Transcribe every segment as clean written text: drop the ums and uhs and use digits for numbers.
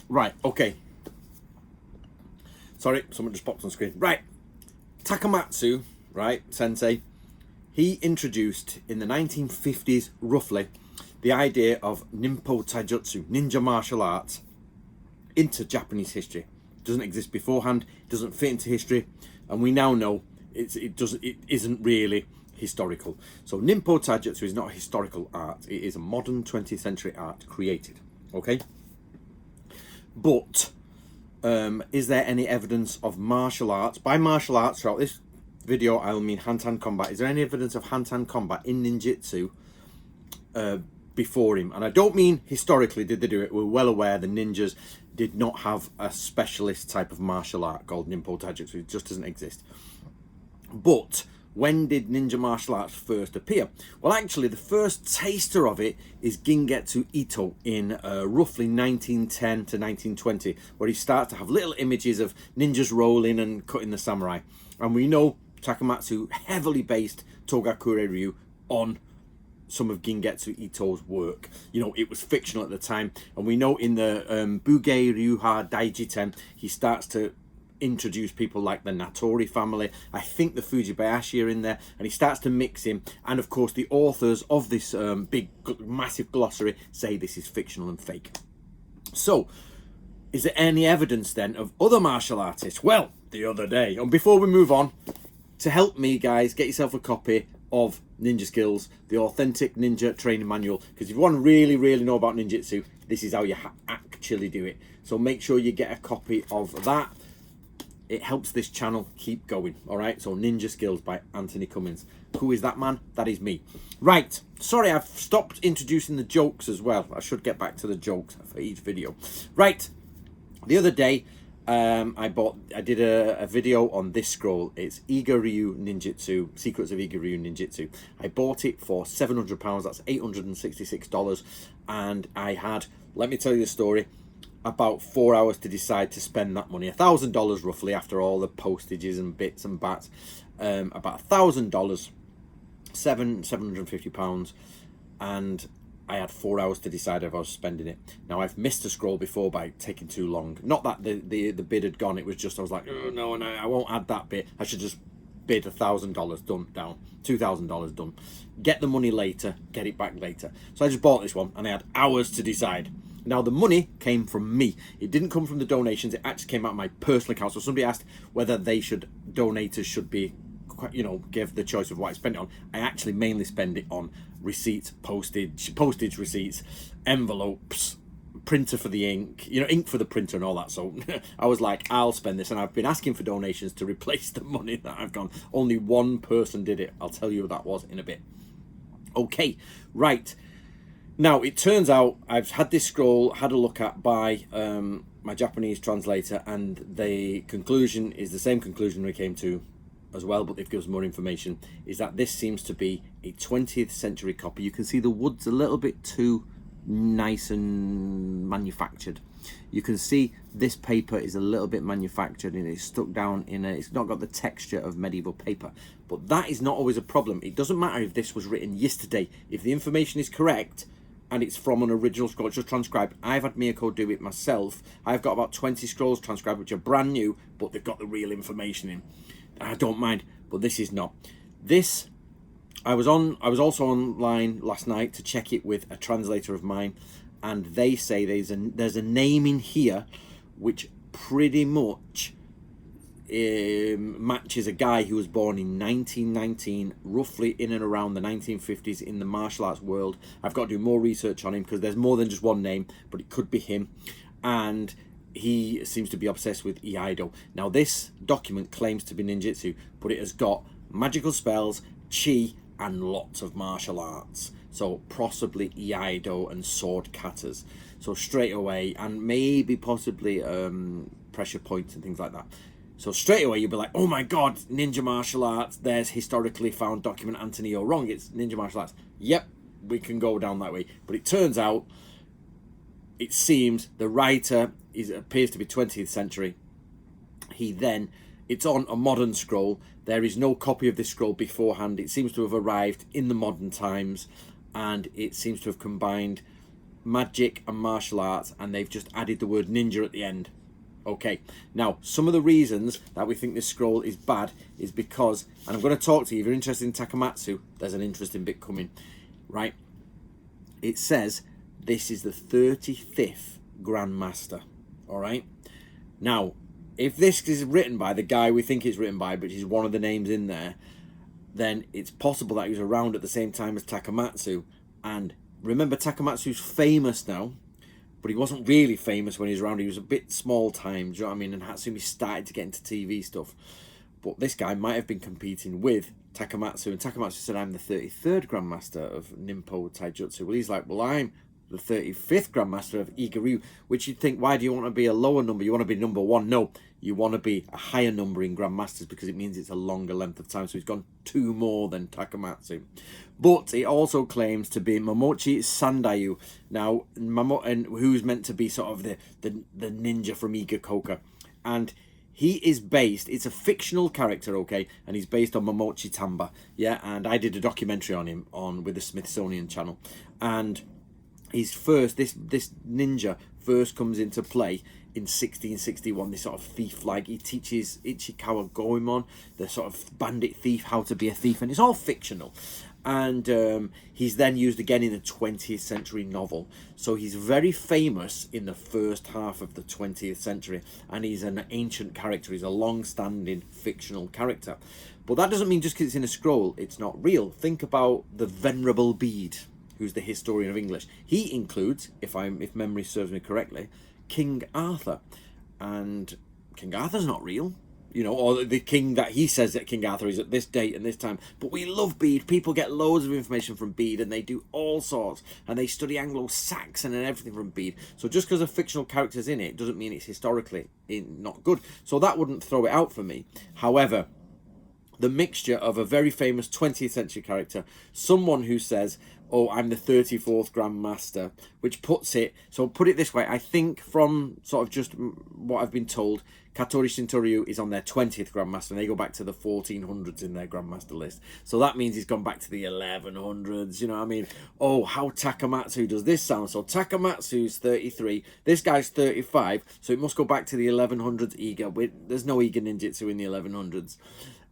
Right, okay. Sorry, someone just popped on screen. Right, Takamatsu, right, sensei, he introduced in the 1950s, roughly, the idea of Ninpo Taijutsu, ninja martial arts, into Japanese history. It doesn't exist beforehand, it doesn't fit into history, and we now know it isn't really historical. So Ninpo Taijutsu is not a historical art, it is a modern 20th century art created, okay? But is there any evidence of martial arts? By martial arts, throughout this video, I will mean hand-to-hand combat. Is there any evidence of hand-to-hand combat in ninjutsu before him? And I don't mean historically did they do it. We're well aware the ninjas did not have a specialist type of martial art called Ninpo Taijutsu. It just doesn't exist. But when did ninja martial arts first appear? Well, actually, the first taster of it is Gingetsu Ito in roughly 1910 to 1920, where he starts to have little images of ninjas rolling and cutting the samurai. And we know Takamatsu heavily based Togakure Ryu on some of Gingetsu Ito's work. You know, it was fictional at the time. And we know in the Bugei Ryuha Daijiten, he starts to introduce people like the Natori family. I think the Fujibayashi are in there, and he starts to mix in. And of course, the authors of this big, massive glossary say this is fictional and fake. So, is there any evidence then of other martial artists? Well, the other day, and before we move on, to help me, guys, get yourself a copy of Ninja Skills, the authentic ninja training manual, because if you want to really know about ninjutsu, this is how you actually do it. So make sure you get a copy of that. It helps this channel keep going, all right? So Ninja Skills by Anthony Cummins. Who is that man? That is me. Right, sorry, I've stopped introducing the jokes as well. I should get back to the jokes for each video. Right, the other day, I did a video on this scroll. It's Iga Ryu Ninjutsu, Secrets of Iga Ryu Ninjutsu. I bought it for £700, that's $866. And I had, let me tell you the story, about 4 hours to decide to spend that money. $1,000 roughly after all the postages and bits and bats. About $1,000, £750, and I had 4 hours to decide if I was spending it. Now I've missed a scroll before by taking too long. Not that the bid had gone, it was just I was like, oh no, I won't add that bit. I should just bid $1,000 done, down, $2,000 done. Get the money later, get it back later. So I just bought this one and I had hours to decide. Now, the money came from me. It didn't come from the donations. It actually came out of my personal account. So somebody asked whether donators should be, you know, give the choice of what I spend it on. I actually mainly spend it on receipts, postage receipts, envelopes, printer for the ink, you know, ink for the printer and all that. So I was like, I'll spend this. And I've been asking for donations to replace the money that I've gone. Only one person did it. I'll tell you who that was in a bit. Okay, right. Now, it turns out I've had this scroll, had a look at by my Japanese translator, and the conclusion is the same conclusion we came to as well, but they've given us more information, is that this seems to be a 20th century copy. You can see the wood's a little bit too nice and manufactured. You can see this paper is a little bit manufactured and it's stuck down in it's not got the texture of medieval paper. But that is not always a problem. It doesn't matter if this was written yesterday. If the information is correct, and it's from an original scroll, it's just transcribed. I've had Miyako do it myself. I've got about 20 scrolls transcribed, which are brand new, but they've got the real information in. I don't mind, but this is not. This, I was also online last night to check it with a translator of mine, and they say there's a name in here which pretty much matches a guy who was born in 1919, roughly in and around the 1950s in the martial arts world. I've got to do more research on him because there's more than just one name, but it could be him. And he seems to be obsessed with Iaido. Now, this document claims to be ninjutsu, but it has got magical spells, chi, and lots of martial arts. So possibly Iaido and sword katas. So straight away, and maybe possibly pressure points and things like that. So straight away you'll be like, oh my god, ninja martial arts, there's historically found document, Anthony, you're wrong, it's ninja martial arts. Yep, we can go down that way. But it turns out, it seems the writer appears to be 20th century. It's on a modern scroll. There is no copy of this scroll beforehand. It seems to have arrived in the modern times, and it seems to have combined magic and martial arts, and they've just added the word ninja at the end. Okay, now some of the reasons that we think this scroll is bad is because, and I'm going to talk to you, if you're interested in Takamatsu, there's an interesting bit coming, right? It says this is the 35th Grandmaster, all right? Now, if this is written by the guy we think it's written by, but he's one of the names in there, then it's possible that he was around at the same time as Takamatsu. And remember, Takamatsu's famous now, but he wasn't really famous when he was around. He was a bit small time, do you know what I mean? And Hatsumi started to get into TV stuff. But this guy might have been competing with Takamatsu, and Takamatsu said, I'm the 33rd Grandmaster of Ninpo Taijutsu. Well, he's like, well, I'm the 35th Grandmaster of Igaryu, which you'd think, why do you want to be a lower number? You want to be number one? No, you want to be a higher number in Grandmasters because it means it's a longer length of time. So he's gone 2 more than Takamatsu. But it also claims to be Momochi Sandayu. Now, and who's meant to be sort of the ninja from Igakoka. And he is based, it's a fictional character, okay, and he's based on Momochi Tamba, yeah, and I did a documentary on him with the Smithsonian Channel, and he's first, this ninja first comes into play in 1661, this sort of thief-like, he teaches Ichikawa Goemon, the sort of bandit thief, how to be a thief, and it's all fictional. And he's then used again in a 20th century novel. So he's very famous in the first half of the 20th century. And he's an ancient character. He's a long-standing fictional character. But that doesn't mean just because it's in a scroll, it's not real. Think about the Venerable Bede, who's the historian of English. He includes, if memory serves me correctly, King Arthur. And King Arthur's not real. You know, or the king that he says that King Arthur is at this date and this time. But we love Bede. People get loads of information from Bede, and they do all sorts. And they study Anglo-Saxon and everything from Bede. So just because a fictional character's in it doesn't mean it's historically not good. So that wouldn't throw it out for me. However, the mixture of a very famous 20th century character, someone who says, oh, I'm the 34th Grandmaster, which puts it, so put it this way, I think from sort of just what I've been told, Katori Shintoryu is on their 20th Grandmaster, and they go back to the 1400s in their Grandmaster list. So that means he's gone back to the 1100s, you know what I mean? Oh, how Takamatsu does this sound? So Takamatsu's 33, this guy's 35, so it must go back to the 1100s Iga. There's no Iga ninjutsu in the 1100s.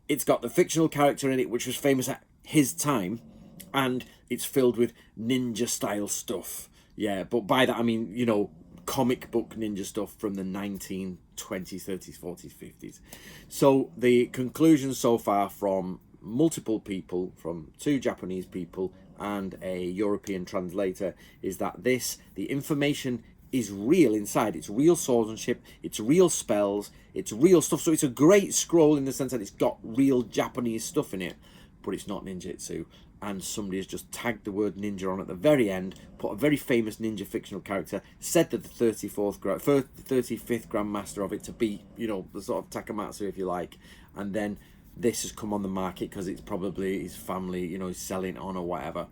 It's got the fictional character in it, which was famous at his time, and it's filled with ninja-style stuff. Yeah, but by that I mean, you know, comic book ninja stuff from the 1920s, 30s, 40s, 50s. So the conclusion so far from multiple people, from 2 Japanese people and a European translator, is that the information is real inside. It's real swordsmanship, it's real spells, it's real stuff. So it's a great scroll in the sense that it's got real Japanese stuff in it, but it's not ninjutsu. And somebody has just tagged the word ninja on at the very end, put a very famous ninja fictional character, said that the 35th Grandmaster of it to be, you know, the sort of Takamatsu, if you like, and then this has come on the market because it's probably his family, you know, is selling on or whatever.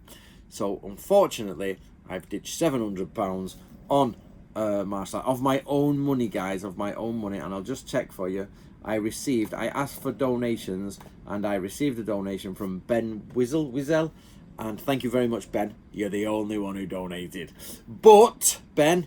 So unfortunately, I've ditched £700 on martial art of my own money, guys, of my own money, and I'll just check for you. I asked for donations, and I received a donation from Ben Wizel, and thank you very much, Ben. You're the only one who donated. But, Ben,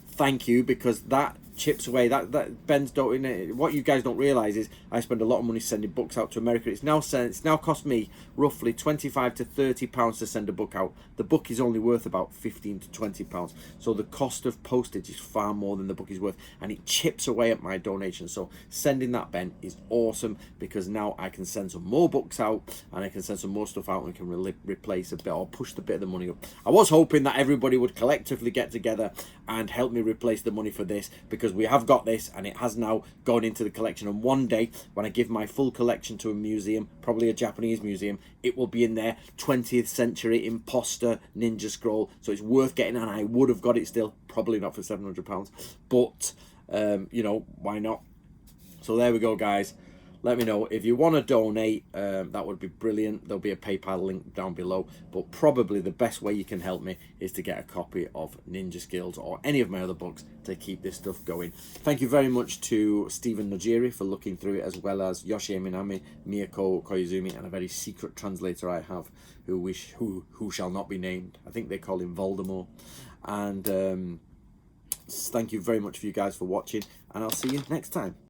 thank you, because that chips away. That Ben's donated. What you guys don't realise is I spend a lot of money sending books out to America. It's now cost me roughly £25 to £30 to send a book out. The book is only worth about £15 to £20. So the cost of postage is far more than the book is worth, and it chips away at my donation. So sending that, Ben, is awesome, because now I can send some more books out, and I can send some more stuff out, and can replace a bit, or push the bit of the money up. I was hoping that everybody would collectively get together and help me replace the money for this, because we have got this, and it has now gone into the collection. And one day, when I give my full collection to a museum, probably a Japanese museum, it will be in their 20th century imposter ninja scroll. So it's worth getting, and I would have got it still, probably not for £700, but you know, why not? So there we go, guys. Let me know if you want to donate. That would be brilliant. There'll be a PayPal link down below, but probably the best way you can help me is to get a copy of Ninja Skills or any of my other books to keep this stuff going. Thank you very much to Stephen Nojiri for looking through it, as well as Yoshi Eminami, Miyako Koizumi, and a very secret translator I have who shall not be named. I think they call him Voldemort. And thank you very much for you guys for watching, and I'll see you next time.